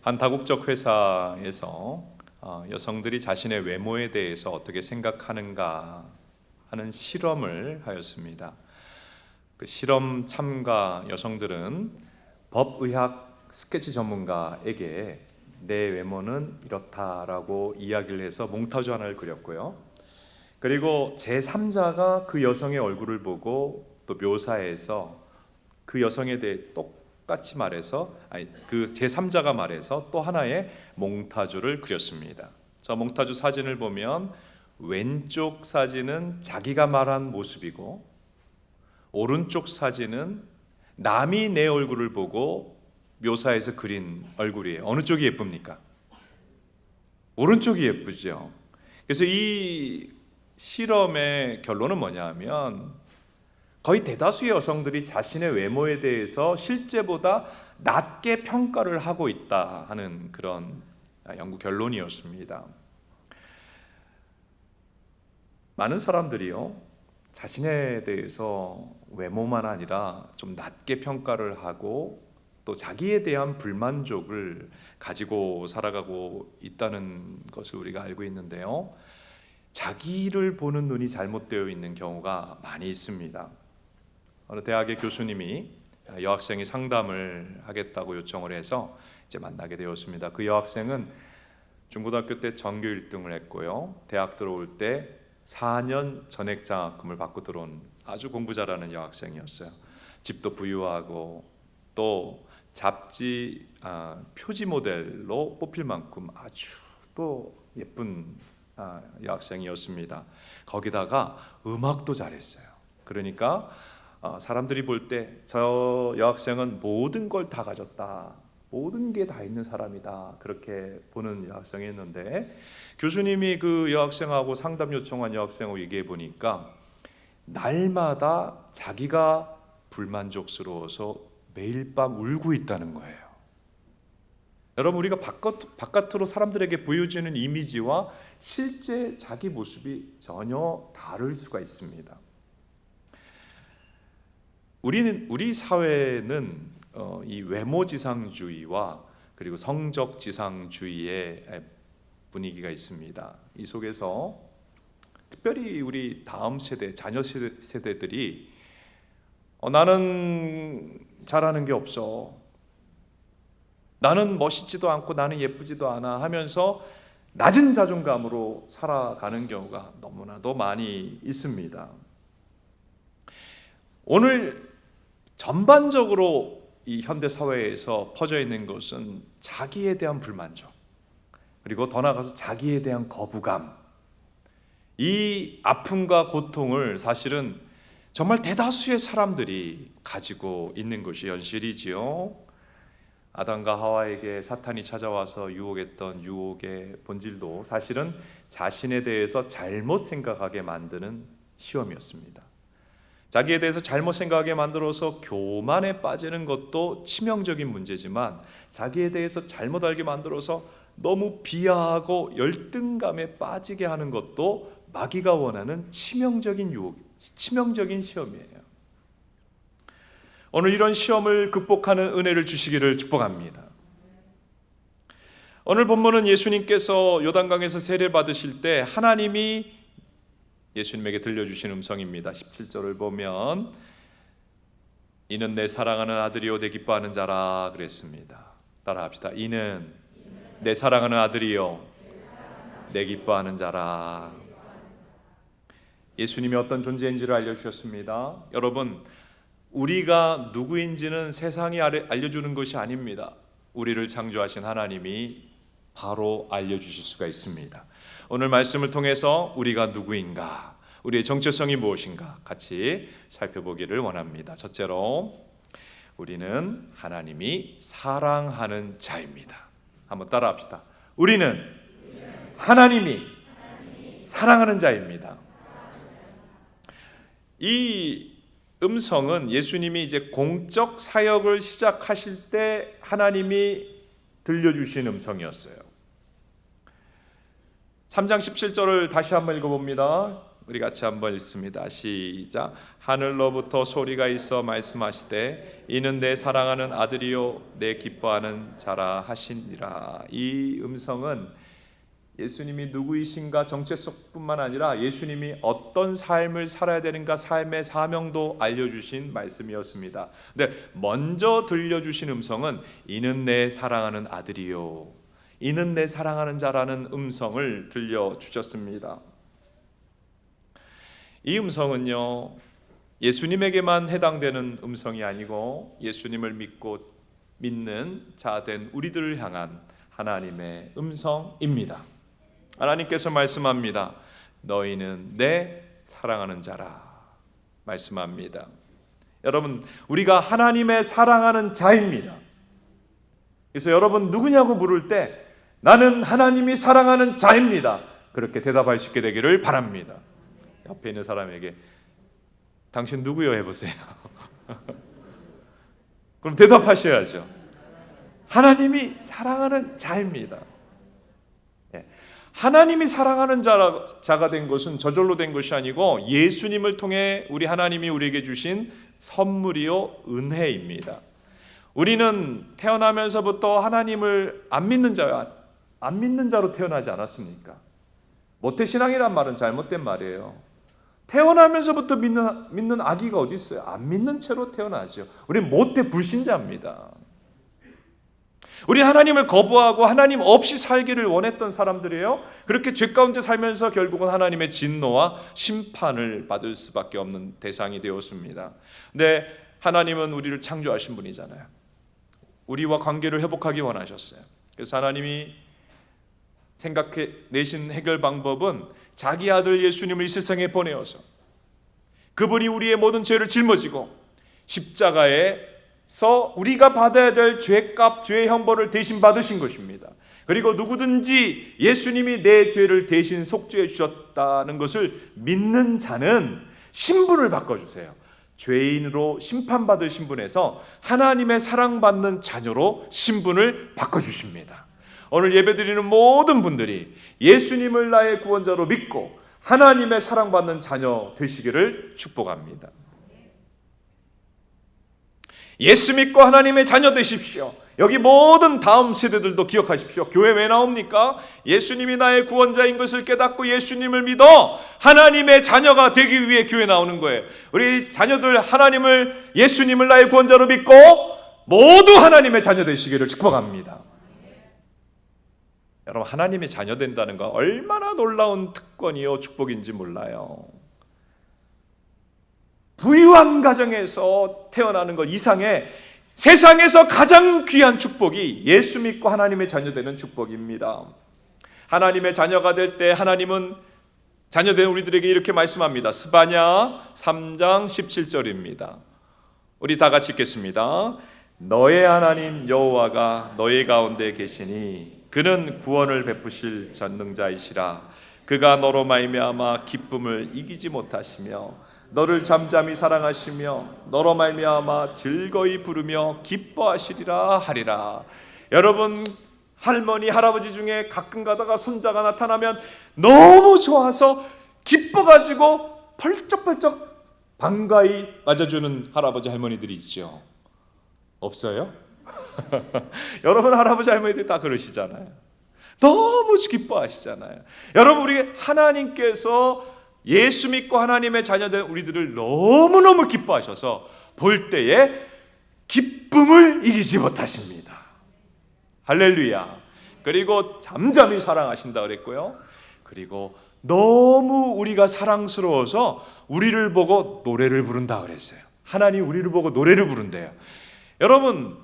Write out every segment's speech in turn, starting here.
한 다국적 회사에서 여성들이 자신의 외모에 대해서 어떻게 생각하는가 하는 실험을 하였습니다. 그 실험 참가 여성들은 법의학 스케치 전문가에게 내 외모는 이렇다라고 이야기를 해서 몽타주 하나를 그렸고요. 그리고 제3자가 그 여성의 얼굴을 보고 또 묘사해서 그 여성에 대해 똑같이 말해서 그 제3자가 말해서 또 하나의 몽타주를 그렸습니다. 저 몽타주 사진을 보면 왼쪽 사진은 자기가 말한 모습이고 오른쪽 사진은 남이 내 얼굴을 보고 묘사해서 그린 얼굴이에요. 어느 쪽이 예쁩니까? 오른쪽이 예쁘죠. 그래서 이 실험의 결론은 뭐냐 하면 거의 대다수의 여성들이 자신의 외모에 대해서 실제보다 낮게 평가를 하고 있다 하는 그런 연구 결론이었습니다. 많은 사람들이요, 자신에 대해서 외모만 아니라 좀 낮게 평가를 하고 또 자기에 대한 불만족을 가지고 살아가고 있다는 것을 우리가 알고 있는데요, 자기를 보는 눈이 잘못되어 있는 경우가 많이 있습니다. 어느 대학의 교수님이 여학생이 상담을 하겠다고 요청을 해서 이제 만나게 되었습니다. 그 여학생은 중고등학교 때 전교 1등을 했고요, 대학 들어올 때 4년 전액 장학금을 받고 들어온 아주 공부 잘하는 여학생이었어요. 집도 부유하고 또 잡지 표지 모델로 뽑힐 만큼 아주 또 예쁜 여학생이었습니다. 거기다가 음악도 잘했어요. 그러니까 사람들이 볼 때 저 여학생은 모든 걸 다 가졌다, 모든 게 다 있는 사람이다, 그렇게 보는 여학생이었는데, 교수님이 그 여학생하고 상담 요청한 여학생하고 얘기해 보니까 날마다 자기가 불만족스러워서 매일 밤 울고 있다는 거예요. 여러분, 우리가 바깥으로 사람들에게 보여지는 이미지와 실제 자기 모습이 전혀 다를 수가 있습니다. 우리 사회는 이 외모지상주의와 그리고 성적지상주의의 분위기가 있습니다. 이 속에서 특별히 우리 다음 세대, 자녀 세대들이 나는 잘하는 게 없어, 나는 멋있지도 않고 나는 예쁘지도 않아 하면서 낮은 자존감으로 살아가는 경우가 너무나도 많이 있습니다. 오늘 전반적으로 이 현대 사회에서 퍼져 있는 것은 자기에 대한 불만족, 그리고 더 나아가서 자기에 대한 거부감, 이 아픔과 고통을 사실은 정말 대다수의 사람들이 가지고 있는 것이 현실이지요. 아담과 하와에게 사탄이 찾아와서 유혹했던 유혹의 본질도 사실은 자신에 대해서 잘못 생각하게 만드는 시험이었습니다. 자기에 대해서 잘못 생각하게 만들어서 교만에 빠지는 것도 치명적인 문제지만, 자기에 대해서 잘못 알게 만들어서 너무 비하하고 열등감에 빠지게 하는 것도 마귀가 원하는 치명적인 유혹, 치명적인 시험이에요. 오늘 이런 시험을 극복하는 은혜를 주시기를 축복합니다. 오늘 본문은 예수님께서 요단강에서 세례 받으실 때 하나님이 예수님에게 들려주신 음성입니다. 17절을 보면 이는 내 사랑하는 아들이요 내 기뻐하는 자라 그랬습니다. 따라합시다. 이는 내 사랑하는 아들이요 내 기뻐하는 자라. 예수님이 어떤 존재인지를 알려주셨습니다. 여러분, 우리가 누구인지는 세상이 알려주는 것이 아닙니다. 우리를 창조하신 하나님이 바로 알려주실 수가 있습니다. 오늘 말씀을 통해서 우리가 누구인가, 우리의 정체성이 무엇인가 같이 살펴보기를 원합니다. 첫째로, 우리는 하나님이 사랑하는 자입니다. 한번 따라합시다. 우리는 하나님이 사랑하는 자입니다. 이 음성은 예수님이 이제 공적 사역을 시작하실 때 하나님이 들려주신 음성이었어요. 3장 17절을 다시 한번 읽어봅니다. 우리 같이 한번 읽습니다. 시작. 하늘로부터 소리가 있어 말씀하시되 이는 내 사랑하는 아들이요 내 기뻐하는 자라 하시니라. 이 음성은 예수님이 누구이신가 정체성뿐만 아니라 예수님이 어떤 삶을 살아야 되는가 삶의 사명도 알려주신 말씀이었습니다. 근데 먼저 들려주신 음성은 이는 내 사랑하는 아들이요 이는 내 사랑하는 자라는 음성을 들려주셨습니다. 이 음성은요 예수님에게만 해당되는 음성이 아니고 예수님을 믿는 자 된 우리들을 향한 하나님의 음성입니다. 하나님께서 말씀합니다. 너희는 내 사랑하는 자라 말씀합니다. 여러분, 우리가 하나님의 사랑하는 자입니다. 그래서 여러분 누구냐고 물을 때 나는 하나님이 사랑하는 자입니다. 그렇게 대답할 수 있게 되기를 바랍니다. 옆에 있는 사람에게 당신 누구요? 해보세요. 그럼 대답하셔야죠. 하나님이 사랑하는 자입니다. 하나님이 사랑하는 자가 된 것은 저절로 된 것이 아니고 예수님을 통해 우리 하나님이 우리에게 주신 선물이요 은혜입니다. 우리는 태어나면서부터 하나님을 안 믿는 자로 태어나지 않았습니까? 모태신앙이란 말은 잘못된 말이에요. 태어나면서부터 믿는 아기가 어디 있어요? 안 믿는 채로 태어나죠. 우리는 모태 불신자입니다. 우리 하나님을 거부하고 하나님 없이 살기를 원했던 사람들이에요. 그렇게 죄 가운데 살면서 결국은 하나님의 진노와 심판을 받을 수밖에 없는 대상이 되었습니다. 근데 하나님은 우리를 창조하신 분이잖아요. 우리와 관계를 회복하기 원하셨어요. 그래서 하나님이 생각해내신 해결 방법은 자기 아들 예수님을 이 세상에 보내어서 그분이 우리의 모든 죄를 짊어지고 십자가에서 우리가 받아야 될 죄값, 죄의 형벌을 대신 받으신 것입니다. 그리고 누구든지 예수님이 내 죄를 대신 속죄해 주셨다는 것을 믿는 자는 신분을 바꿔주세요. 죄인으로 심판받을 신분에서 하나님의 사랑받는 자녀로 신분을 바꿔주십니다. 오늘 예배드리는 모든 분들이 예수님을 나의 구원자로 믿고 하나님의 사랑받는 자녀 되시기를 축복합니다. 예수 믿고 하나님의 자녀 되십시오. 여기 모든 다음 세대들도 기억하십시오. 교회 왜 나옵니까? 예수님이 나의 구원자인 것을 깨닫고 예수님을 믿어 하나님의 자녀가 되기 위해 교회 나오는 거예요. 우리 자녀들 예수님을 나의 구원자로 믿고 모두 하나님의 자녀 되시기를 축복합니다. 여러분, 하나님의 자녀 된다는 거 얼마나 놀라운 특권이요 축복인지 몰라요. 부유한 가정에서 태어나는 것 이상의 세상에서 가장 귀한 축복이 예수 믿고 하나님의 자녀 되는 축복입니다. 하나님의 자녀가 될 때 하나님은 자녀된 우리들에게 이렇게 말씀합니다. 스바냐 3장 17절입니다. 우리 다 같이 읽겠습니다. 너의 하나님 여호와가 너의 가운데 계시니 그는 구원을 베푸실 전능자이시라. 그가 너로 말미암아 기쁨을 이기지 못하시며 너를 잠잠히 사랑하시며 너로 말미암아 즐거이 부르며 기뻐하시리라 하리라. 여러분, 할머니 할아버지 중에 가끔 가다가 손자가 나타나면 너무 좋아서 기뻐가지고 펄쩍펄쩍 반가이 맞아주는 할아버지 할머니들이 있죠. 없어요? 여러분, 할아버지 할머니들 다 그러시잖아요. 너무 기뻐하시잖아요. 여러분, 우리 하나님께서 예수 믿고 하나님의 자녀된 우리들을 너무너무 기뻐하셔서 볼 때에 기쁨을 이기지 못하십니다. 할렐루야. 그리고 잠잠히 사랑하신다 그랬고요. 그리고 너무 우리가 사랑스러워서 우리를 보고 노래를 부른다 그랬어요. 하나님 우리를 보고 노래를 부른대요. 여러분,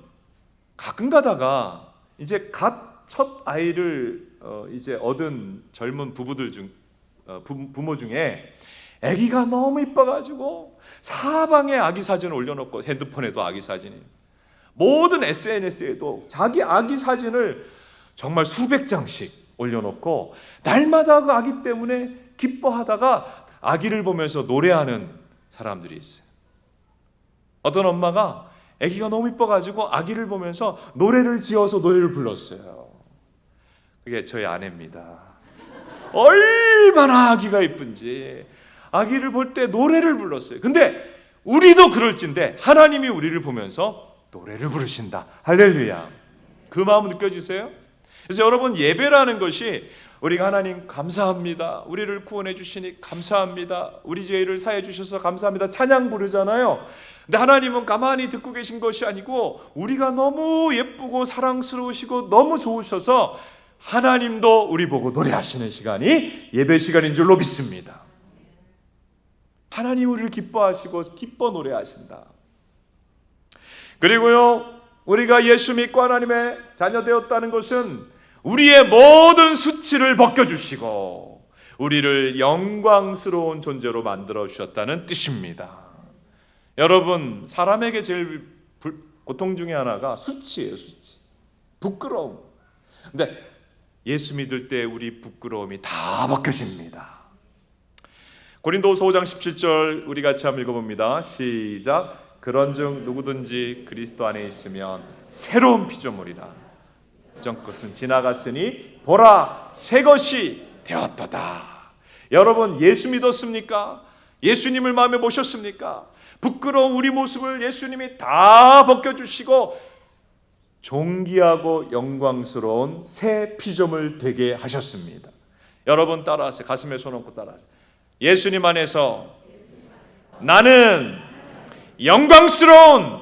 가끔 가다가 이제 갓 첫 아이를 이제 얻은 젊은 부부들 부모 중에 아기가 너무 이뻐가지고 사방에 아기 사진을 올려놓고, 핸드폰에도 아기 사진이, 모든 SNS에도 자기 아기 사진을 정말 수백 장씩 올려놓고 날마다 그 아기 때문에 기뻐하다가 아기를 보면서 노래하는 사람들이 있어요. 어떤 엄마가 아기가 너무 이뻐가지고 아기를 보면서 노래를 지어서 노래를 불렀어요. 그게 저희 아내입니다. 얼마나 아기가 이쁜지, 아기를 볼 때 노래를 불렀어요. 근데 우리도 그럴진데 하나님이 우리를 보면서 노래를 부르신다. 할렐루야. 그 마음 느껴지세요? 그래서 여러분, 예배라는 것이 우리가 하나님 감사합니다, 우리를 구원해 주시니 감사합니다, 우리 죄를 사해 주셔서 감사합니다, 찬양 부르잖아요. 근데 하나님은 가만히 듣고 계신 것이 아니고 우리가 너무 예쁘고 사랑스러우시고 너무 좋으셔서 하나님도 우리 보고 노래하시는 시간이 예배 시간인 줄로 믿습니다. 하나님 우리를 기뻐하시고 기뻐 노래하신다. 그리고요, 우리가 예수 믿고 하나님의 자녀 되었다는 것은 우리의 모든 수치를 벗겨주시고 우리를 영광스러운 존재로 만들어 주셨다는 뜻입니다. 여러분, 사람에게 제일 고통 중에 하나가 수치예요. 수치, 부끄러움. 근데 예수 믿을 때 우리 부끄러움이 다 벗겨집니다. 고린도후서 5장 17절 우리 같이 한번 읽어봅니다. 시작. 그런즉 누구든지 그리스도 안에 있으면 새로운 피조물이라. 전 것은 지나갔으니 보라, 새 것이 되었도다. 여러분, 예수 믿었습니까? 예수님을 마음에 모셨습니까? 부끄러운 우리 모습을 예수님이 다 벗겨주시고 존귀하고 영광스러운 새 피조물 되게 하셨습니다. 여러분 따라하세요. 가슴에 손 얹고 따라하세요. 예수님 안에서 나는 영광스러운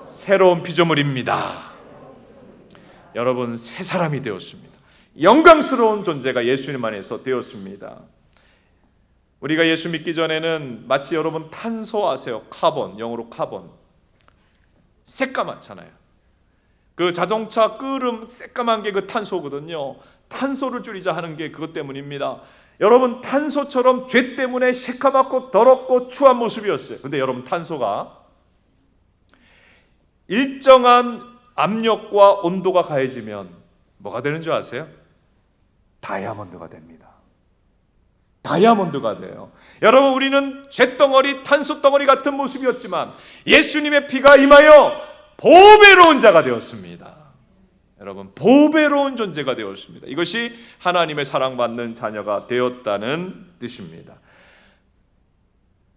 새로운 피조물입니다. 여러분, 새 사람이 되었습니다. 영광스러운 존재가 예수님 안에서 되었습니다. 우리가 예수 믿기 전에는 마치 여러분 탄소 아세요? 카본, 영어로 카본. 새까맣잖아요. 그 자동차 끄름 새까만 게 그 탄소거든요. 탄소를 줄이자 하는 게 그것 때문입니다. 여러분, 탄소처럼 죄 때문에 새까맣고 더럽고 추한 모습이었어요. 근데 여러분, 탄소가 일정한 압력과 온도가 가해지면 뭐가 되는 줄 아세요? 다이아몬드가 됩니다. 다이아몬드가 돼요. 여러분, 우리는 잿덩어리, 탄소덩어리 같은 모습이었지만 예수님의 피가 임하여 보배로운 자가 되었습니다. 여러분, 보배로운 존재가 되었습니다. 이것이 하나님의 사랑받는 자녀가 되었다는 뜻입니다.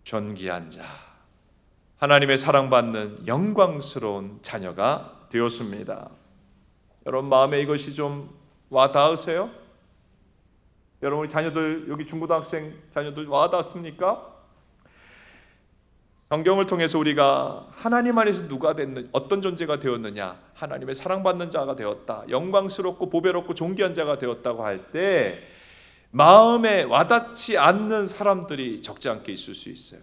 존귀한 자, 하나님의 사랑받는 영광스러운 자녀가 되었습니다. 여러분, 마음에 이것이 좀 와닿으세요? 여러분, 우리 자녀들, 여기 중고등학생 자녀들 와닿습니까? 성경을 통해서 우리가 하나님 안에서 누가 됐느냐, 어떤 존재가 되었느냐, 하나님의 사랑받는 자가 되었다, 영광스럽고 보배롭고 존귀한 자가 되었다고 할 때 마음에 와닿지 않는 사람들이 적지 않게 있을 수 있어요.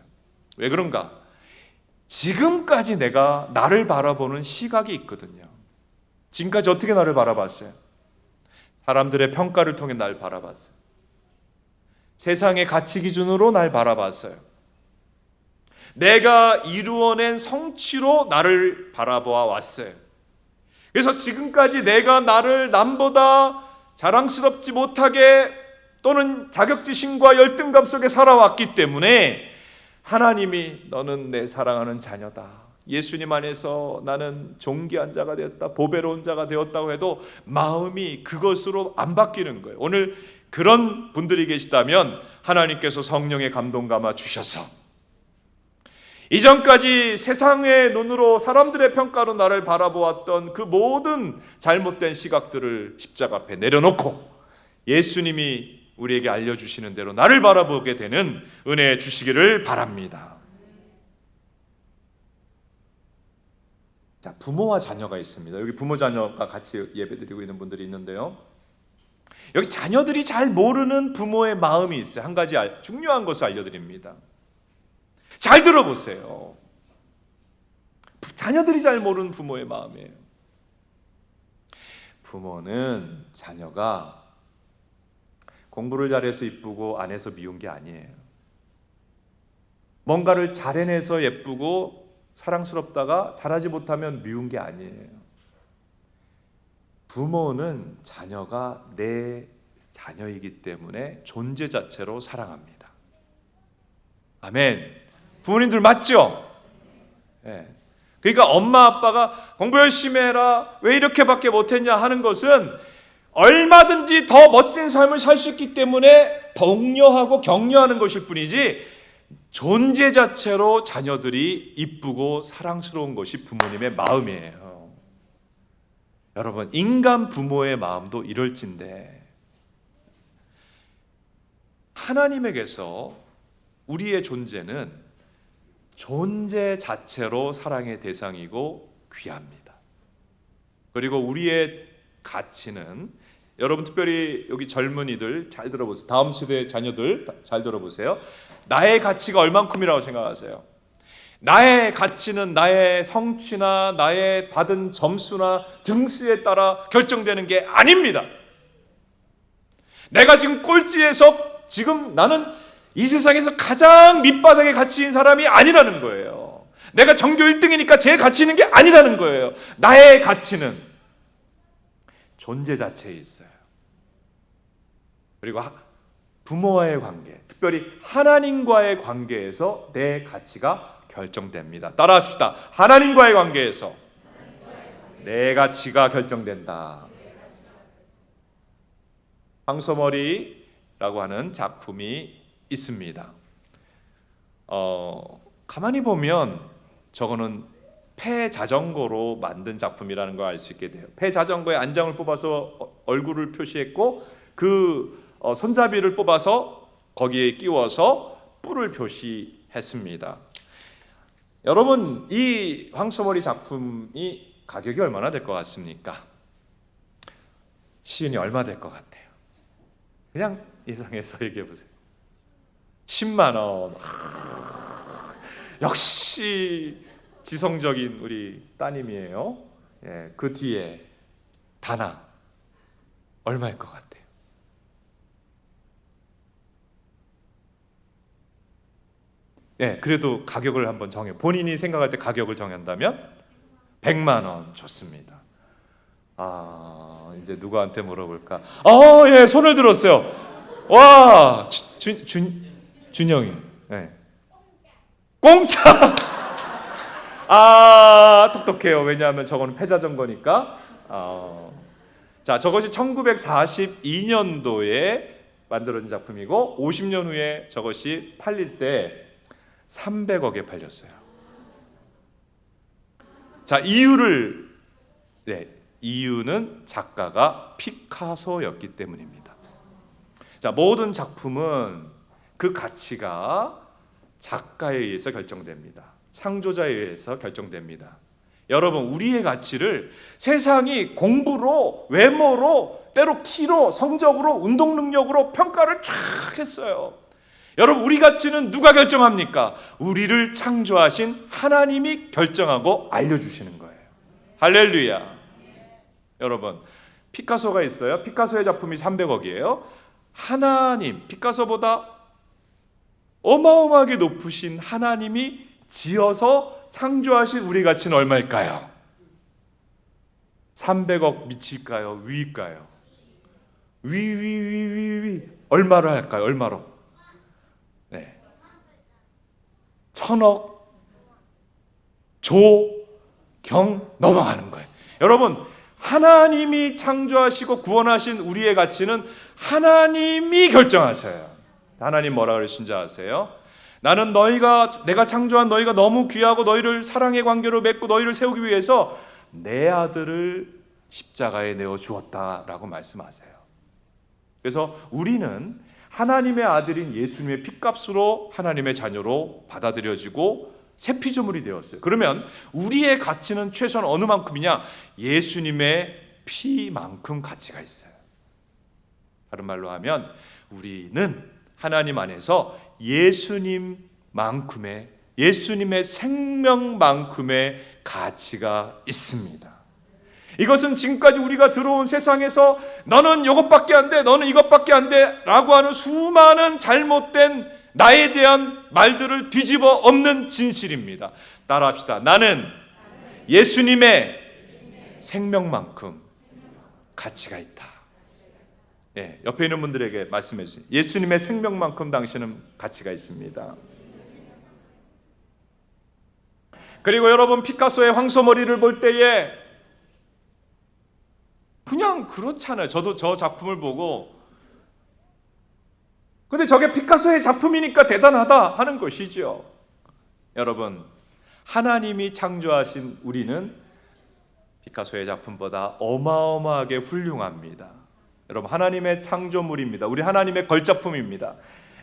왜 그런가? 지금까지 내가 나를 바라보는 시각이 있거든요. 지금까지 어떻게 나를 바라봤어요? 사람들의 평가를 통해 날 바라봤어요. 세상의 가치 기준으로 날 바라봤어요. 내가 이루어낸 성취로 나를 바라보아 왔어요. 그래서 지금까지 내가 나를 남보다 자랑스럽지 못하게 또는 자격지심과 열등감 속에 살아왔기 때문에 하나님이 너는 내 사랑하는 자녀다, 예수님 안에서 나는 존귀한 자가 되었다, 보배로운 자가 되었다고 해도 마음이 그것으로 안 바뀌는 거예요. 오늘 그런 분들이 계시다면 하나님께서 성령의 감동 감아 주셔서 이전까지 세상의 눈으로 사람들의 평가로 나를 바라보았던 그 모든 잘못된 시각들을 십자가 앞에 내려놓고 예수님이 우리에게 알려주시는 대로 나를 바라보게 되는 은혜 주시기를 바랍니다. 자, 부모와 자녀가 있습니다. 여기 부모 자녀가 같이 예배드리고 있는 분들이 있는데요, 여기 자녀들이 잘 모르는 부모의 마음이 있어요. 한 가지 중요한 것을 알려드립니다. 잘 들어보세요. 자녀들이 잘 모르는 부모의 마음이에요. 부모는 자녀가 공부를 잘해서 이쁘고 안 해서 미운 게 아니에요. 뭔가를 잘 해내서 예쁘고 사랑스럽다가 잘하지 못하면 미운 게 아니에요. 부모는 자녀가 내 자녀이기 때문에 존재 자체로 사랑합니다. 아멘. 부모님들 맞죠? 네. 그러니까 엄마 아빠가 공부 열심히 해라, 왜 이렇게밖에 못했냐 하는 것은 얼마든지 더 멋진 삶을 살 수 있기 때문에 독려하고 격려하는 것일 뿐이지 존재 자체로 자녀들이 이쁘고 사랑스러운 것이 부모님의 마음이에요. 여러분, 인간 부모의 마음도 이럴진데 하나님에게서 우리의 존재는 존재 자체로 사랑의 대상이고 귀합니다. 그리고 우리의 가치는, 여러분 특별히 여기 젊은이들 잘 들어보세요. 다음 세대 자녀들 잘 들어보세요. 나의 가치가 얼만큼이라고 생각하세요? 나의 가치는 나의 성취나 나의 받은 점수나 등수에 따라 결정되는 게 아닙니다. 내가 지금 꼴찌에서 지금 나는 이 세상에서 가장 밑바닥에 가치인 사람이 아니라는 거예요. 내가 전교 1등이니까 제 가치 있는 게 아니라는 거예요. 나의 가치는 존재 자체에 있어요. 그리고 부모와의 관계, 특별히 하나님과의 관계에서 내 가치가 결정됩니다. 따라합시다. 하나님과의 관계에서 내 가치가 결정된다. 황소머리라고 하는 작품이 있습니다. 가만히 보면 저거는 폐 자전거로 만든 작품이라는 걸 알 수 있게 돼요. 폐 자전거에 안장을 뽑아서 얼굴을 표시했고 그 손잡이를 뽑아서 거기에 끼워서 뿔을 표시했습니다. 여러분, 이 황소머리 작품이 가격이 얼마나 될 것 같습니까? 시은이 얼마 될 것 같아요? 그냥 예상해서 얘기해 보세요. 10만 원. 역시 지성적인 우리 따님이에요. 예, 그 뒤에 다나 얼마일 것 같아요? 예, 그래도 가격을 한번 본인이 생각할 때 가격을 정한다면 100만 원. 좋습니다. 이제 누구한테 물어볼까? 예, 손을 들었어요. 와, 준영이. 네. 공짜. 똑똑해요. 왜냐하면 저거는 폐자전거니까. 자, 저것이 1942년도에 만들어진 작품이고 50년 후에 저것이 팔릴 때 300억에 팔렸어요. 자, 이유는 작가가 피카소였기 때문입니다. 자, 모든 작품은 그 가치가 작가에 의해서 결정됩니다. 창조자에 의해서 결정됩니다. 여러분, 우리의 가치를 세상이 공부로, 외모로, 때로 키로, 성적으로, 운동 능력으로 평가를 쫙 했어요. 여러분, 우리 가치는 누가 결정합니까? 우리를 창조하신 하나님이 결정하고 알려주시는 거예요. 할렐루야. 여러분, 피카소가 있어요. 피카소의 작품이 300억이에요. 하나님, 피카소보다 어마어마하게 높으신 하나님이 지어서 창조하신 우리 가치는 얼마일까요? 300억 미칠까요? 위일까요? 위. 얼마로 할까요? 얼마로? 네. 1000억, 경 넘어가는 거예요. 여러분, 하나님이 창조하시고 구원하신 우리의 가치는 하나님이 결정하세요. 하나님 뭐라 그러신지 아세요? 나는 내가 창조한 너희가 너무 귀하고 너희를 사랑의 관계로 맺고 너희를 세우기 위해서 내 아들을 십자가에 내어 주었다라고 말씀하세요. 그래서 우리는 하나님의 아들인 예수님의 피값으로 하나님의 자녀로 받아들여지고 새 피조물이 되었어요. 그러면 우리의 가치는 최소한 어느 만큼이냐? 예수님의 피만큼 가치가 있어요. 다른 말로 하면 우리는 하나님 안에서 예수님의 생명만큼의 가치가 있습니다. 이것은 지금까지 우리가 들어온 세상에서 너는 이것밖에 안 돼, 너는 이것밖에 안 돼 라고 하는 수많은 잘못된 나에 대한 말들을 뒤집어 엎는 진실입니다. 따라합시다. 나는 예수님의 생명만큼 가치가 있다. 네, 옆에 있는 분들에게 말씀해 주세요. 예수님의 생명만큼 당신은 가치가 있습니다. 그리고 여러분, 피카소의 황소머리를 볼 때에 그냥 그렇잖아요. 저도 저 작품을 보고 근데 저게 피카소의 작품이니까 대단하다 하는 것이죠. 여러분, 하나님이 창조하신 우리는 피카소의 작품보다 어마어마하게 훌륭합니다. 여러분, 하나님의 창조물입니다. 우리 하나님의 걸작품입니다.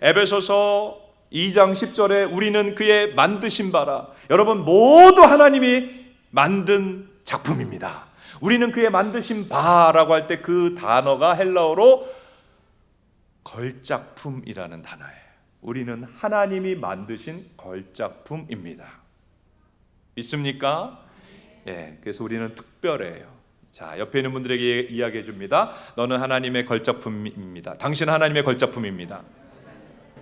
에베소서 2장 10절에 우리는 그의 만드신 바라. 여러분, 모두 하나님이 만든 작품입니다. 우리는 그의 만드신 바라고 할 때 그 단어가 헬라어로 걸작품이라는 단어예요. 우리는 하나님이 만드신 걸작품입니다. 믿습니까? 예, 그래서 우리는 특별해요. 자, 옆에 있는 분들에게 이야기해 줍니다. 너는 하나님의 걸작품입니다. 당신은 하나님의 걸작품입니다.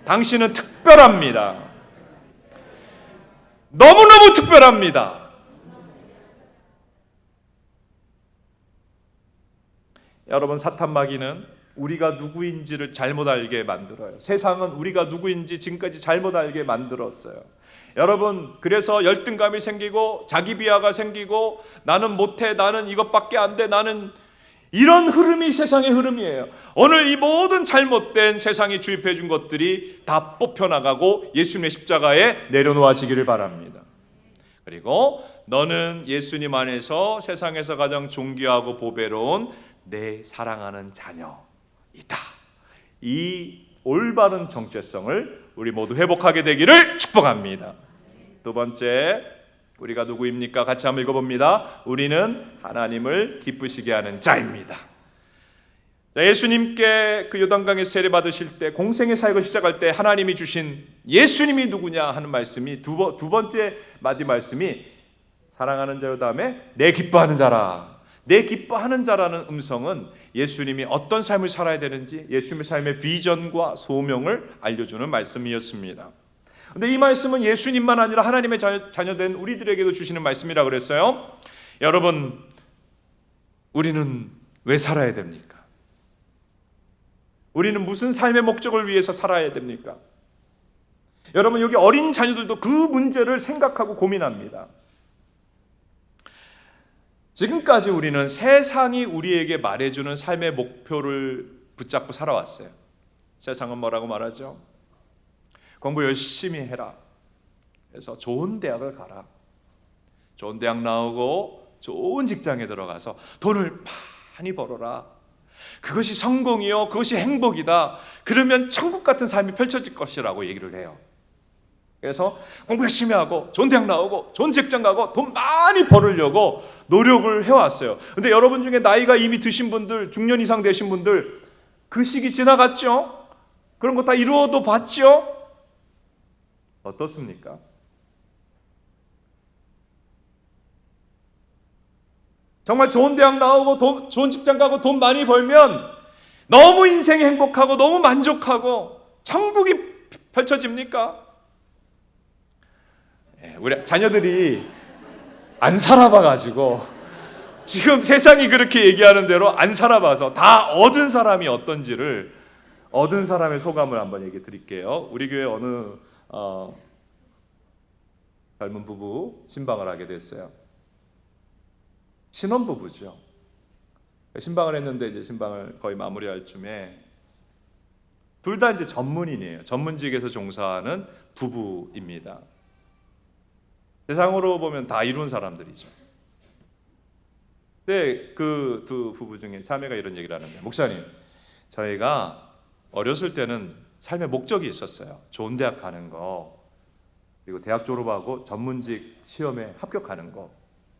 당신은 특별합니다. 너무너무 특별합니다. 여러분, 사탄 마귀는 우리가 누구인지를 잘못 알게 만들어요. 세상은 우리가 누구인지 지금까지 잘못 알게 만들었어요. 여러분, 그래서 열등감이 생기고 자기 비하가 생기고 나는 못해, 나는 이것밖에 안 돼, 나는 이런 흐름이 세상의 흐름이에요. 오늘 이 모든 잘못된 세상이 주입해 준 것들이 다 뽑혀나가고 예수님의 십자가에 내려놓아지기를 바랍니다. 그리고 너는 예수님 안에서 세상에서 가장 존귀하고 보배로운 내 사랑하는 자녀이다. 이 올바른 정체성을 우리 모두 회복하게 되기를 축복합니다. 두 번째, 우리가 누구입니까? 같이 한번 읽어봅니다. 우리는 하나님을 기쁘시게 하는 자입니다. 예수님께 그 요단강에 세례 받으실 때, 공생의 사역을 시작할 때 하나님이 주신 예수님이 누구냐 하는 말씀이 두 번째 마디 말씀이 사랑하는 자요 다음에 내 기뻐하는 자라. 내 기뻐하는 자라는 음성은 예수님이 어떤 삶을 살아야 되는지 예수님의 삶의 비전과 소명을 알려주는 말씀이었습니다. 근데 이 말씀은 예수님만 아니라 하나님의 자녀된 우리들에게도 주시는 말씀이라 그랬어요. 여러분, 우리는 왜 살아야 됩니까? 우리는 무슨 삶의 목적을 위해서 살아야 됩니까? 여러분, 여기 어린 자녀들도 그 문제를 생각하고 고민합니다. 지금까지 우리는 세상이 우리에게 말해주는 삶의 목표를 붙잡고 살아왔어요. 세상은 뭐라고 말하죠? 공부 열심히 해라. 그래서 좋은 대학을 가라. 좋은 대학 나오고 좋은 직장에 들어가서 돈을 많이 벌어라. 그것이 성공이요, 그것이 행복이다. 그러면 천국 같은 삶이 펼쳐질 것이라고 얘기를 해요. 그래서 공부 열심히 하고 좋은 대학 나오고 좋은 직장 가고 돈 많이 벌으려고 노력을 해왔어요. 근데 여러분 중에 나이가 이미 드신 분들, 중년 이상 되신 분들, 그 시기 지나갔죠? 그런 거 다 이루어도 봤죠? 어떻습니까? 정말 좋은 대학 나오고 좋은 직장 가고 돈 많이 벌면 너무 인생이 행복하고 너무 만족하고 천국이 펼쳐집니까? 우리 자녀들이 안 살아봐가지고 지금 세상이 그렇게 얘기하는 대로 안 살아봐서 다 얻은 사람이 어떤지를, 얻은 사람의 소감을 한번 얘기해 드릴게요. 우리 교회 어느 젊은 부부 신방을 하게 됐어요. 신혼부부죠. 신방을 했는데 이제 신방을 거의 마무리할 쯤에 둘 다 이제 전문인이에요. 전문직에서 종사하는 부부입니다. 세상으로 보면 다 이룬 사람들이죠. 근데 그 두 부부 중에 자매가 이런 얘기를 하는데, 목사님, 저희가 어렸을 때는 삶의 목적이 있었어요. 좋은 대학 가는 거, 그리고 대학 졸업하고 전문직 시험에 합격하는 거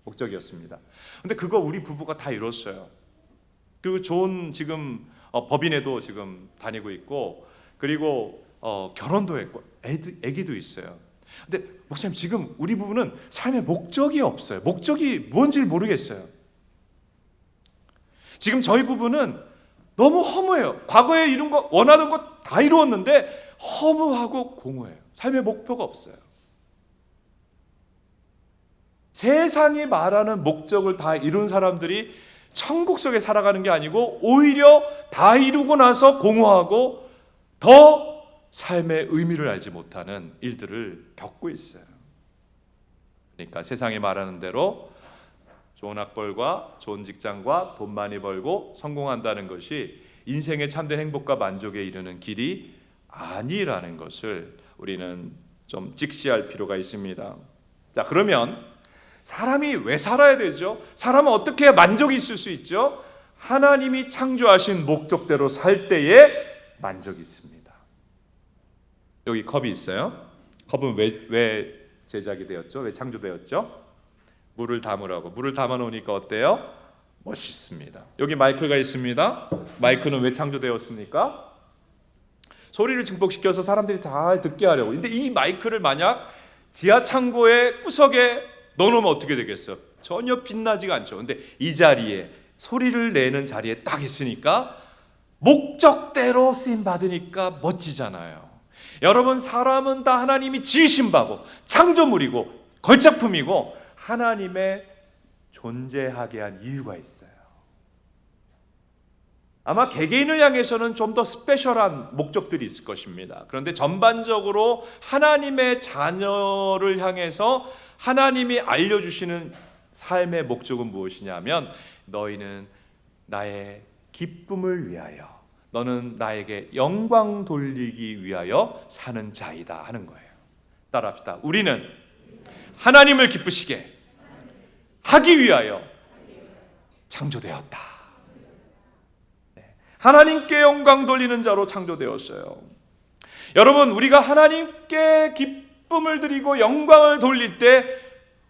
목적이었습니다. 근데 그거 우리 부부가 다 이뤘어요. 그리고 좋은 지금 법인에도 지금 다니고 있고, 그리고 결혼도 했고 애기도 있어요. 근데 목사님, 지금 우리 부부는 삶의 목적이 없어요. 목적이 뭔지 모르겠어요. 지금 저희 부부는 너무 허무해요. 과거에 이룬 거, 원하는 거 다 이루었는데 허무하고 공허해요. 삶의 목표가 없어요. 세상이 말하는 목적을 다 이룬 사람들이 천국 속에 살아가는 게 아니고 오히려 다 이루고 나서 공허하고 더 삶의 의미를 알지 못하는 일들을 겪고 있어요. 그러니까 세상이 말하는 대로 좋은 학벌과 좋은 직장과 돈 많이 벌고 성공한다는 것이 인생의 참된 행복과 만족에 이르는 길이 아니라는 것을 우리는 좀 직시할 필요가 있습니다. 자, 그러면 사람이 왜 살아야 되죠? 사람은 어떻게 해야 만족이 있을 수 있죠? 하나님이 창조하신 목적대로 살 때에 만족이 있습니다. 여기 컵이 있어요. 컵은 왜 제작이 되었죠? 왜 창조되었죠? 물을 담으라고. 물을 담아 놓으니까 어때요? 멋있습니다. 여기 마이크가 있습니다. 마이크는 왜 창조되었습니까? 소리를 증폭시켜서 사람들이 잘 듣게 하려고. 근데 이 마이크를 만약 지하 창고의 구석에 넣어놓으면 어떻게 되겠어요? 전혀 빛나지가 않죠. 근데 이 자리에, 소리를 내는 자리에 딱 있으니까 목적대로 쓰임 받으니까 멋지잖아요. 여러분, 사람은 다 하나님이 지으신 바고 창조물이고 걸작품이고 하나님의 존재하게 한 이유가 있어요. 아마 개개인을 향해서는 좀 더 스페셜한 목적들이 있을 것입니다. 그런데 전반적으로 하나님의 자녀를 향해서 하나님이 알려주시는 삶의 목적은 무엇이냐면, 너희는 나의 기쁨을 위하여, 너는 나에게 영광 돌리기 위하여 사는 자이다 하는 거예요. 따라합시다. 우리는 하나님을 기쁘시게 하기 위하여 창조되었다. 하나님께 영광 돌리는 자로 창조되었어요. 여러분, 우리가 하나님께 기쁨을 드리고 영광을 돌릴 때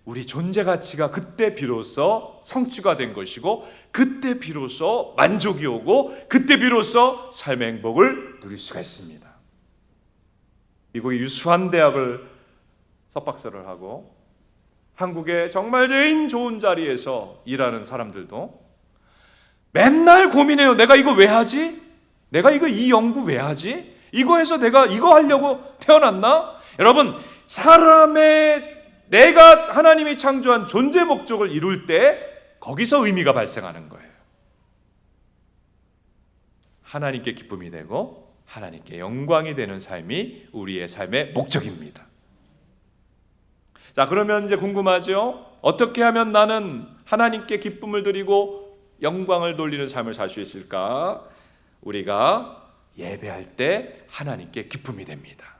우리 존재 가치가 그때 비로소 성취가 된 것이고, 그때 비로소 만족이 오고, 그때 비로소 삶의 행복을 누릴 수가 있습니다. 미국의 유수한 대학을 석박사를 하고 한국의 정말 제일 좋은 자리에서 일하는 사람들도 맨날 고민해요. 내가 이거 왜 하지? 내가 이 연구 왜 하지? 이거 해서 내가 이거 하려고 태어났나? 여러분, 내가 하나님이 창조한 존재 목적을 이룰 때 거기서 의미가 발생하는 거예요. 하나님께 기쁨이 되고 하나님께 영광이 되는 삶이 우리의 삶의 목적입니다. 자, 그러면 이제 궁금하죠? 어떻게 하면 나는 하나님께 기쁨을 드리고 영광을 돌리는 삶을 살 수 있을까? 우리가 예배할 때 하나님께 기쁨이 됩니다.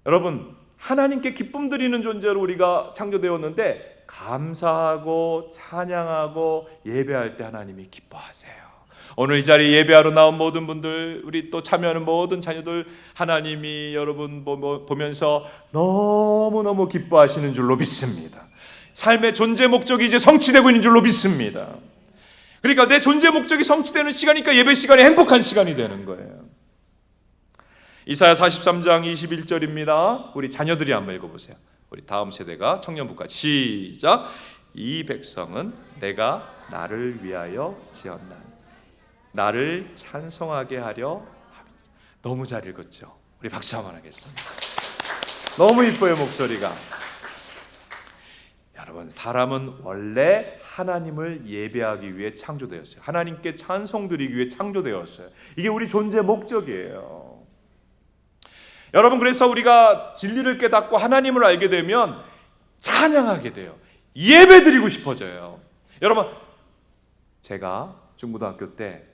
여러분, 하나님께 기쁨 드리는 존재로 우리가 창조되었는데, 감사하고 찬양하고 예배할 때 하나님이 기뻐하세요. 오늘 이 자리에 예배하러 나온 모든 분들, 우리 또 참여하는 모든 자녀들, 하나님이 여러분 보면서 너무너무 기뻐하시는 줄로 믿습니다. 삶의 존재 목적이 이제 성취되고 있는 줄로 믿습니다. 그러니까 내 존재 목적이 성취되는 시간이니까 예배 시간이 행복한 시간이 되는 거예요. 이사야 43장 21절입니다. 우리 자녀들이 한번 읽어보세요. 우리 다음 세대가 청년부까지 시작. 이 백성은 내가 나를 위하여 지었나니 나를 찬송하게 하려 함이니라. 너무 잘 읽었죠? 우리 박수 한번 하겠습니다. 너무 이뻐요, 목소리가. 여러분, 사람은 원래 하나님을 예배하기 위해 창조되었어요. 하나님께 찬송 드리기 위해 창조되었어요. 이게 우리 존재 목적이에요. 여러분, 그래서 우리가 진리를 깨닫고 하나님을 알게 되면 찬양하게 돼요. 예배 드리고 싶어져요. 여러분, 제가 중고등학교 때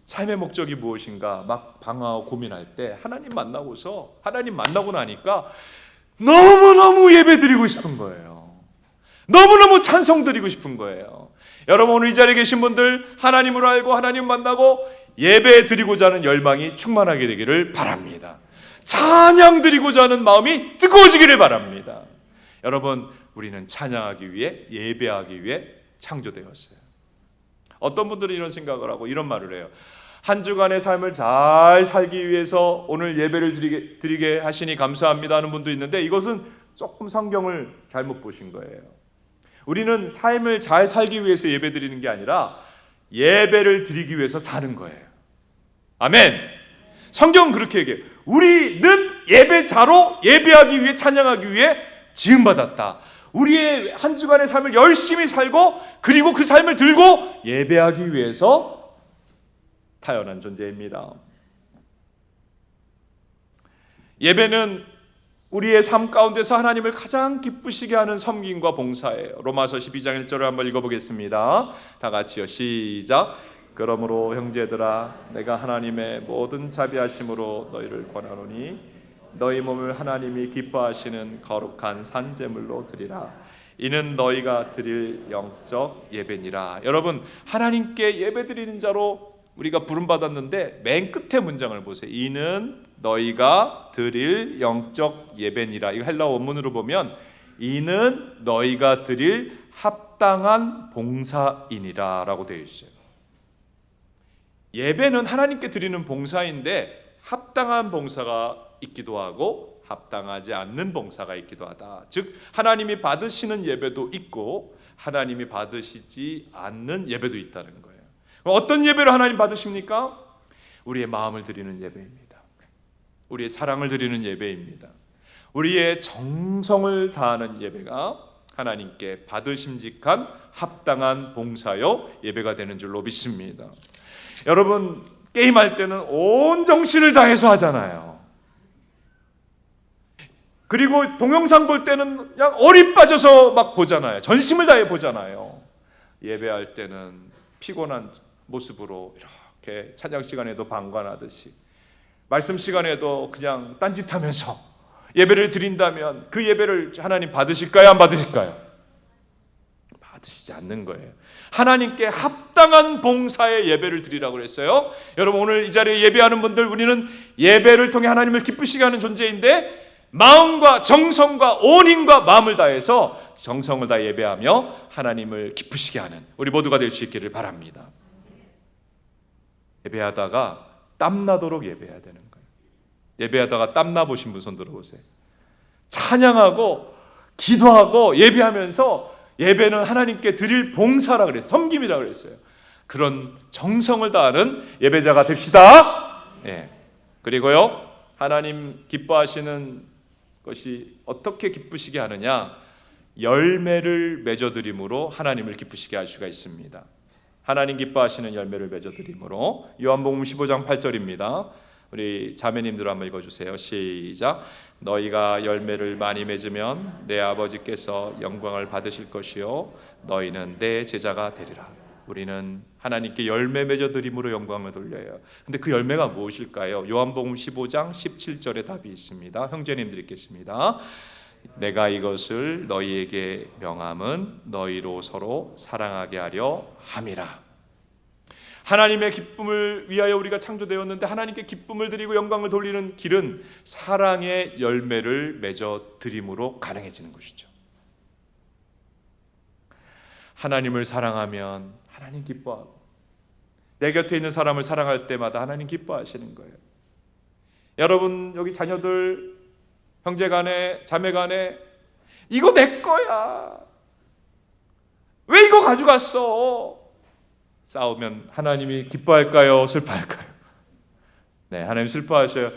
삶의 목적이 무엇인가 막 방황하고 고민할 때 하나님 만나고 나니까 너무너무 예배 드리고 싶은 거예요. 너무너무 찬송 드리고 싶은 거예요. 여러분, 오늘 이 자리에 계신 분들, 하나님을 알고 하나님 만나고 예배 드리고자 하는 열망이 충만하게 되기를 바랍니다. 찬양 드리고자 하는 마음이 뜨거워지기를 바랍니다. 여러분, 우리는 찬양하기 위해, 예배하기 위해 창조되었어요. 어떤 분들은 이런 생각을 하고 이런 말을 해요. 한 주간의 삶을 잘 살기 위해서 오늘 예배를 드리게 하시니 감사합니다 하는 분도 있는데, 이것은 조금 성경을 잘못 보신 거예요. 우리는 삶을 잘 살기 위해서 예배 드리는 게 아니라 예배를 드리기 위해서 사는 거예요. 아멘. 성경은 그렇게 얘기해요. 우리는 예배자로 예배하기 위해, 찬양하기 위해 지음받았다. 우리의 한 주간의 삶을 열심히 살고, 그리고 그 삶을 들고 예배하기 위해서 태어난 존재입니다. 예배는 우리의 삶 가운데서 하나님을 가장 기쁘시게 하는 섬김과 봉사예요. 로마서 12장 1절을 한번 읽어보겠습니다. 다 같이요. 시작. 그러므로 형제들아, 내가 하나님의 모든 자비하심으로 너희를 권하노니 너희 몸을 하나님이 기뻐하시는 거룩한 산제물로 드리라. 이는 너희가 드릴 영적 예배니라. 여러분, 하나님께 예배드리는 자로 우리가 부름받았는데 맨 끝에 문장을 보세요. 이는 너희가 드릴 영적 예배니라. 이거 헬라어 원문으로 보면 이는 너희가 드릴 합당한 봉사이니라 라고 되어 있어요. 예배는 하나님께 드리는 봉사인데 합당한 봉사가 있기도 하고 합당하지 않는 봉사가 있기도 하다. 즉 하나님이 받으시는 예배도 있고 하나님이 받으시지 않는 예배도 있다는 거예요. 어떤 예배를 하나님 받으십니까? 우리의 마음을 드리는 예배입니다. 우리의 사랑을 드리는 예배입니다. 우리의 정성을 다하는 예배가 하나님께 받으심직한 합당한 봉사요 예배가 되는 줄로 믿습니다. 여러분, 게임할 때는 온 정신을 다해서 하잖아요. 그리고 동영상 볼 때는 그냥 얼이 빠져서 막 보잖아요. 전심을 다해 보잖아요. 예배할 때는 피곤한 모습으로 이렇게 찬양 시간에도 방관하듯이, 말씀 시간에도 그냥 딴짓하면서 예배를 드린다면 그 예배를 하나님 받으실까요? 안 받으실까요? 받으시지 않는 거예요. 하나님께 합당한 봉사의 예배를 드리라고 그랬어요. 여러분, 오늘 이 자리에 예배하는 분들, 우리는 예배를 통해 하나님을 기쁘시게 하는 존재인데 마음과 정성과 온 힘과 마음을 다해서 정성을 다 예배하며 하나님을 기쁘시게 하는 우리 모두가 될 수 있기를 바랍니다. 예배하다가 땀나도록 예배해야 되는 거예요. 예배하다가 땀나 보신 분 손 들어보세요. 찬양하고 기도하고 예배하면서, 예배는 하나님께 드릴 봉사라 그랬어요. 섬김이라 그랬어요. 그런 정성을 다하는 예배자가 됩시다. 예. 그리고요, 하나님 기뻐하시는 것이 어떻게 기쁘시게 하느냐? 열매를 맺어드림으로 하나님을 기쁘시게 할 수가 있습니다. 하나님 기뻐하시는 열매를 맺어드림으로. 요한복음 15장 8절입니다. 우리 자매님들 한번 읽어주세요. 시작. 너희가 열매를 많이 맺으면 내 아버지께서 영광을 받으실 것이요 너희는 내 제자가 되리라. 우리는 하나님께 열매 맺어드림으로 영광을 돌려요. 근데 그 열매가 무엇일까요? 요한복음 15장 17절에 답이 있습니다. 형제님들 읽겠습니다. 내가 이것을 너희에게 명함은 너희로 서로 사랑하게 하려 함이라. 하나님의 기쁨을 위하여 우리가 창조되었는데 하나님께 기쁨을 드리고 영광을 돌리는 길은 사랑의 열매를 맺어 드림으로 가능해지는 것이죠. 하나님을 사랑하면 하나님 기뻐하고, 내 곁에 있는 사람을 사랑할 때마다 하나님 기뻐하시는 거예요. 여러분, 여기 자녀들, 형제간에, 자매간에 이거 내 거야, 왜 이거 가져갔어? 싸우면 하나님이 기뻐할까요? 슬퍼할까요? 네, 하나님 슬퍼하셔요.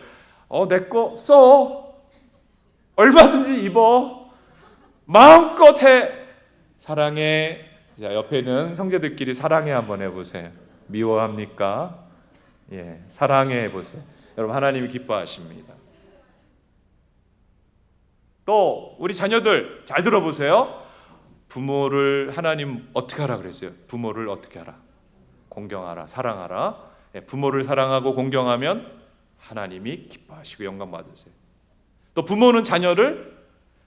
내 거 써, 얼마든지 입어, 마음껏 해, 사랑해. 자, 옆에 있는 형제들끼리 사랑해 한번 해보세요. 미워합니까? 예, 사랑해 해보세요. 여러분, 하나님이 기뻐하십니다. 또 우리 자녀들 잘 들어보세요. 부모를 하나님 어떻게 하라 그랬어요? 부모를 어떻게 하라? 공경하라, 사랑하라. 예, 부모를 사랑하고 공경하면 하나님이 기뻐하시고 영광 받으세요. 또 부모는 자녀를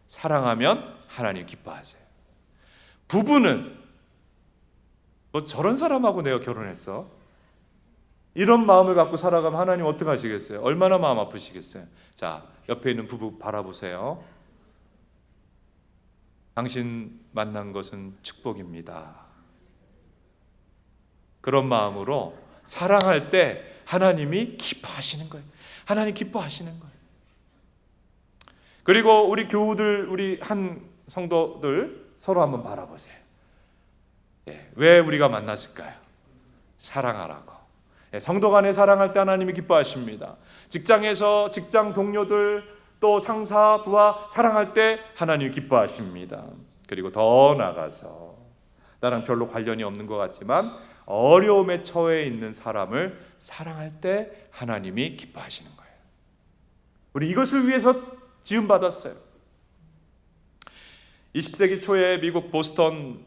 사랑하면 하나님 기뻐하세요. 부부는 너 저런 사람하고 내가 결혼했어? 이런 마음을 갖고 살아가면 하나님 어떻게 하시겠어요? 얼마나 마음 아프시겠어요? 자, 옆에 있는 부부 바라보세요. 당신 만난 것은 축복입니다. 그런 마음으로 사랑할 때 하나님이 기뻐하시는 거예요. 하나님 기뻐하시는 거예요. 그리고 우리 교우들, 우리 한 성도들 서로 한번 바라보세요. 왜 우리가 만났을까요? 사랑하라고. 성도 간에 사랑할 때 하나님이 기뻐하십니다. 직장에서 직장 동료들, 또 상사, 부하 사랑할 때 하나님이 기뻐하십니다. 그리고 더 나아가서 나랑 별로 관련이 없는 것 같지만 어려움에 처해 있는 사람을 사랑할 때 하나님이 기뻐하시는 거예요. 우리 이것을 위해서 지음받았어요. 20세기 초에 미국 보스턴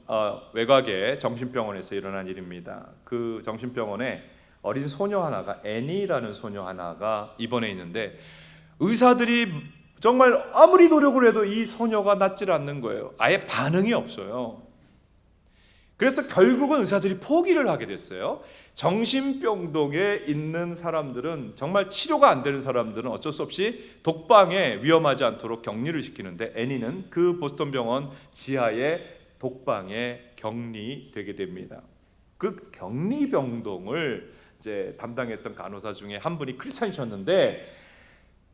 외곽의 정신병원에서 일어난 일입니다. 그 정신병원에 어린 소녀 하나가, 애니라는 소녀 하나가 입원해 있는데 의사들이 정말 아무리 노력을 해도 이 소녀가 낫질 않는 거예요. 아예 반응이 없어요. 그래서 결국은 의사들이 포기를 하게 됐어요. 정신병동에 있는 사람들은, 정말 치료가 안 되는 사람들은 어쩔 수 없이 독방에 위험하지 않도록 격리를 시키는데, 애니는 그 보스턴 병원 지하의 독방에 격리되게 됩니다. 그 격리병동을 이제 담당했던 간호사 중에 한 분이 크리스찬이셨는데,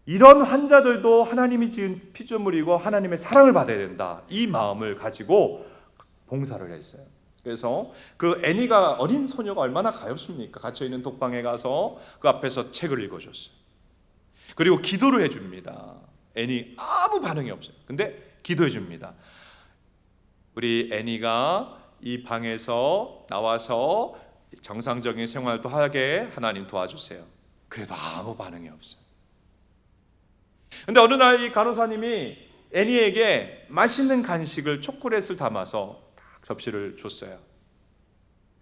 이런 환자들도 하나님이 지은 피조물이고 하나님의 사랑을 받아야 된다, 이 마음을 가지고 봉사를 했어요. 그래서 그 애니가, 어린 소녀가 얼마나 가엾습니까? 갇혀있는 독방에 가서 그 앞에서 책을 읽어줬어요. 그리고 기도를 해줍니다. 애니 아무 반응이 없어요. 근데 기도해 줍니다. 우리 애니가 이 방에서 나와서 정상적인 생활도 하게 하나님 도와주세요. 그래도 아무 반응이 없어요. 근데 어느 날 이 간호사님이 애니에게 맛있는 간식을, 초콜릿을 담아서 접시를 줬어요.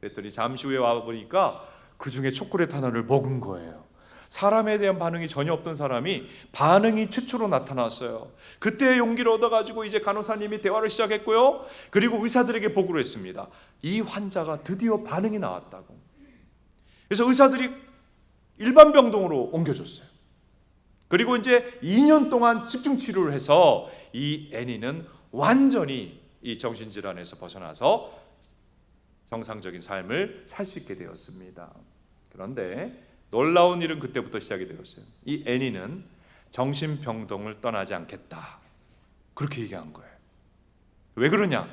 그랬더니 잠시 후에 와보니까 그 중에 초콜릿 하나를 먹은 거예요. 사람에 대한 반응이 전혀 없던 사람이 반응이 최초로 나타났어요. 그때 용기를 얻어가지고 이제 간호사님이 대화를 시작했고요. 그리고 의사들에게 보고를 했습니다. 이 환자가 드디어 반응이 나왔다고. 그래서 의사들이 일반 병동으로 옮겨줬어요. 그리고 이제 2년 동안 집중 치료를 해서 이 애니는 완전히 이 정신질환에서 벗어나서 정상적인 삶을 살 수 있게 되었습니다. 그런데 놀라운 일은 그때부터 시작이 되었어요. 이 애니는 정신병동을 떠나지 않겠다, 그렇게 얘기한 거예요. 왜 그러냐?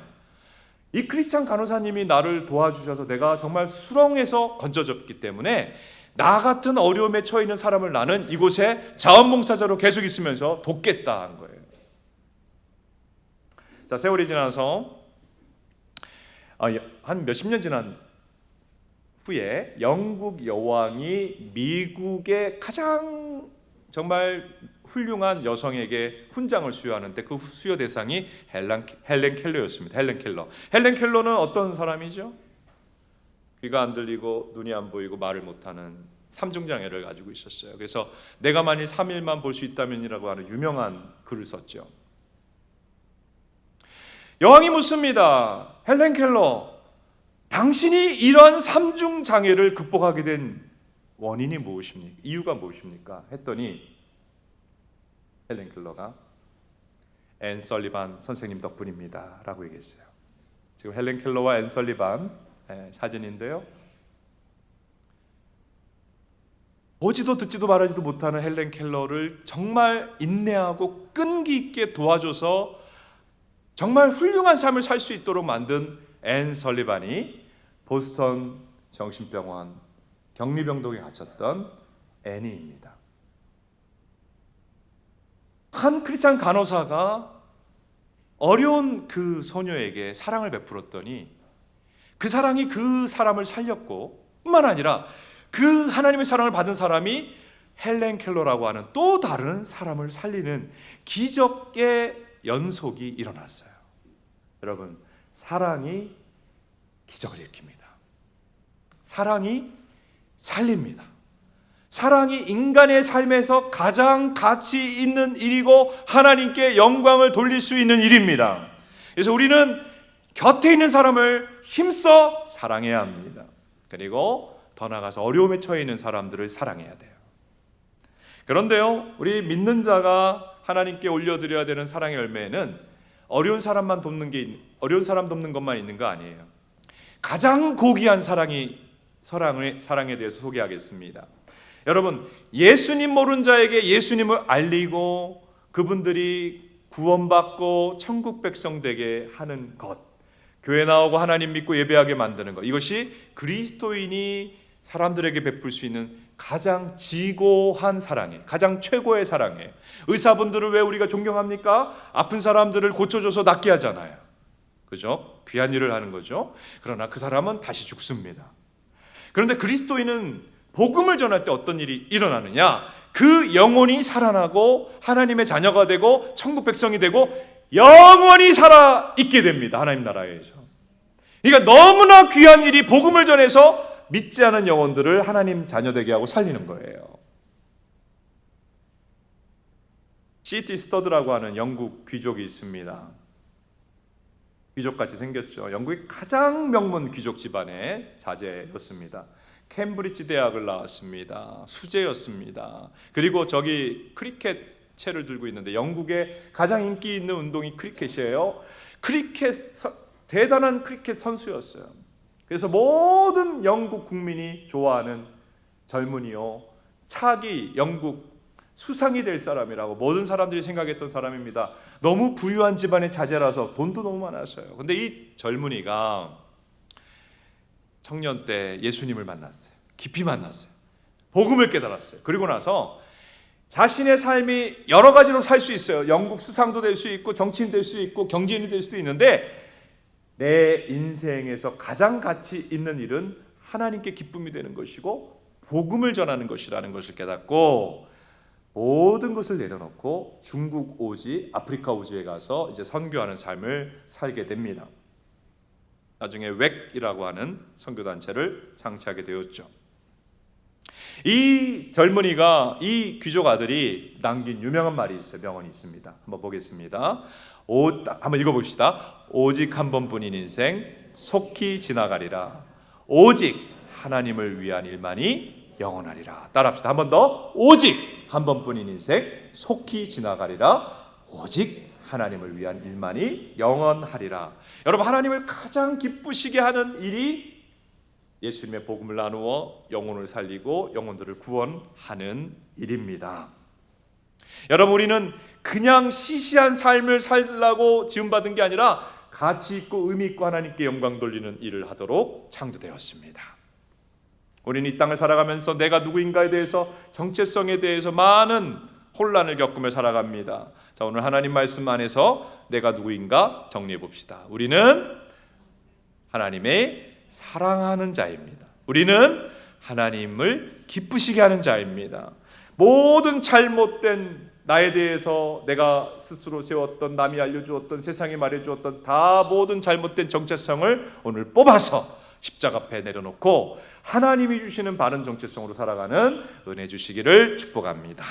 이 크리스찬 간호사님이 나를 도와주셔서 내가 정말 수렁에서 건져졌기 때문에 나 같은 어려움에 처해 있는 사람을 나는 이곳에 자원봉사자로 계속 있으면서 돕겠다 한 거예요. 자, 세월이 지나서 한 몇십 년 지난 후에 영국 여왕이 미국의 가장 정말 훌륭한 여성에게 훈장을 수여하는데, 그 수여 대상이 헬렌 켈러였습니다. 헬렌 켈러는 어떤 사람이죠? 귀가 안 들리고 눈이 안 보이고 말을 못하는 삼중장애를 가지고 있었어요. 그래서 내가 만일 3일만 볼 수 있다면이라고 하는 유명한 글을 썼죠. 여왕이 묻습니다. 헬렌 켈러, 당신이 이러한 삼중장애를 극복하게 된 원인이 무엇입니까? 이유가 무엇입니까? 했더니 헬렌 켈러가 앤 설리반 선생님 덕분입니다 라고 얘기했어요. 지금 헬렌 켈러와 앤 설리반 사진인데요, 보지도 듣지도 말하지도 못하는 헬렌 켈러를 정말 인내하고 끈기 있게 도와줘서 정말 훌륭한 삶을 살 수 있도록 만든 앤 설리반이 보스턴 정신병원 격리병동에 갇혔던 애니입니다. 한 크리스찬 간호사가 어려운 그 소녀에게 사랑을 베풀었더니 그 사랑이 그 사람을 살렸고, 뿐만 아니라 그 하나님의 사랑을 받은 사람이 헬렌 켈러라고 하는 또 다른 사람을 살리는 기적의 연속이 일어났어요. 여러분, 사랑이 기적을 일으킵니다. 사랑이 살립니다. 사랑이 인간의 삶에서 가장 가치 있는 일이고 하나님께 영광을 돌릴 수 있는 일입니다. 그래서 우리는 곁에 있는 사람을 힘써 사랑해야 합니다. 그리고 더 나아가서 어려움에 처해 있는 사람들을 사랑해야 돼요. 그런데요, 우리 믿는 자가 하나님께 올려드려야 되는 사랑의 열매는 어려운 사람 돕는 것만 있는 거 아니에요. 가장 고귀한 사랑에 대해서 소개하겠습니다. 여러분, 예수님 모르는 자에게 예수님을 알리고 그분들이 구원받고 천국 백성 되게 하는 것, 교회 나오고 하나님 믿고 예배하게 만드는 것, 이것이 그리스도인이 사람들에게 베풀 수 있는 가장 지고한 사랑이에요. 가장 최고의 사랑이에요. 의사분들을 왜 우리가 존경합니까? 아픈 사람들을 고쳐줘서 낫게 하잖아요. 그죠? 귀한 일을 하는 거죠. 그러나 그 사람은 다시 죽습니다. 그런데 그리스도인은 복음을 전할 때 어떤 일이 일어나느냐? 그 영혼이 살아나고 하나님의 자녀가 되고 천국 백성이 되고 영원히 살아 있게 됩니다. 하나님 나라에서. 그러니까 너무나 귀한 일이 복음을 전해서 믿지 않은 영혼들을 하나님 자녀되게 하고 살리는 거예요. C.T. 스터드라고 하는 영국 귀족이 있습니다. 귀족같이 생겼죠. 영국의 가장 명문 귀족 집안의 자제였습니다. 캠브리지 대학을 나왔습니다. 수재였습니다. 그리고 저기 크리켓 채를 들고 있는데 영국의 가장 인기 있는 운동이 크리켓이에요. 대단한 크리켓 선수였어요. 그래서 모든 영국 국민이 좋아하는 젊은이요, 차기 영국 수상이 될 사람이라고 모든 사람들이 생각했던 사람입니다. 너무 부유한 집안의 자제라서 돈도 너무 많았어요. 근데 이 젊은이가 청년 때 예수님을 만났어요. 깊이 만났어요. 복음을 깨달았어요. 그리고 나서 자신의 삶이 여러 가지로 살 수 있어요. 영국 수상도 될 수 있고 정치인 될 수 있고 경제인이 될 수도 있는데 내 인생에서 가장 가치 있는 일은 하나님께 기쁨이 되는 것이고 복음을 전하는 것이라는 것을 깨닫고 모든 것을 내려놓고 중국 오지, 아프리카 오지에 가서 이제 선교하는 삶을 살게 됩니다. 나중에 웩이라고 하는 선교단체를 창시하게 되었죠. 이 젊은이가, 이 귀족 아들이 남긴 유명한 말이 있어요. 명언이 있습니다. 한번 보겠습니다. 한번 읽어봅시다. 오직 한 번뿐인 인생 속히 지나가리라. 오직 하나님을 위한 일만이 영원하리라. 따라합시다. 한 번 더. 오직 한 번뿐인 인생 속히 지나가리라. 오직 하나님을 위한 일만이 영원하리라. 여러분, 하나님을 가장 기쁘시게 하는 일이 예수님의 복음을 나누어 영혼을 살리고 영혼들을 구원하는 일입니다. 여러분, 우리는 그냥 시시한 삶을 살라고 지음받은 게 아니라 가치 있고 의미 있고 하나님께 영광 돌리는 일을 하도록 창조되었습니다. 우리는 이 땅을 살아가면서 내가 누구인가에 대해서, 정체성에 대해서 많은 혼란을 겪으며 살아갑니다. 자, 오늘 하나님 말씀 안에서 내가 누구인가 정리해 봅시다. 우리는 하나님의 사랑하는 자입니다. 우리는 하나님을 기쁘시게 하는 자입니다. 모든 잘못된 나에 대해서 내가 스스로 세웠던, 남이 알려주었던, 세상이 말해주었던 다 모든 잘못된 정체성을 오늘 뽑아서 십자가 앞에 내려놓고 하나님이 주시는 바른 정체성으로 살아가는 은혜 주시기를 축복합니다.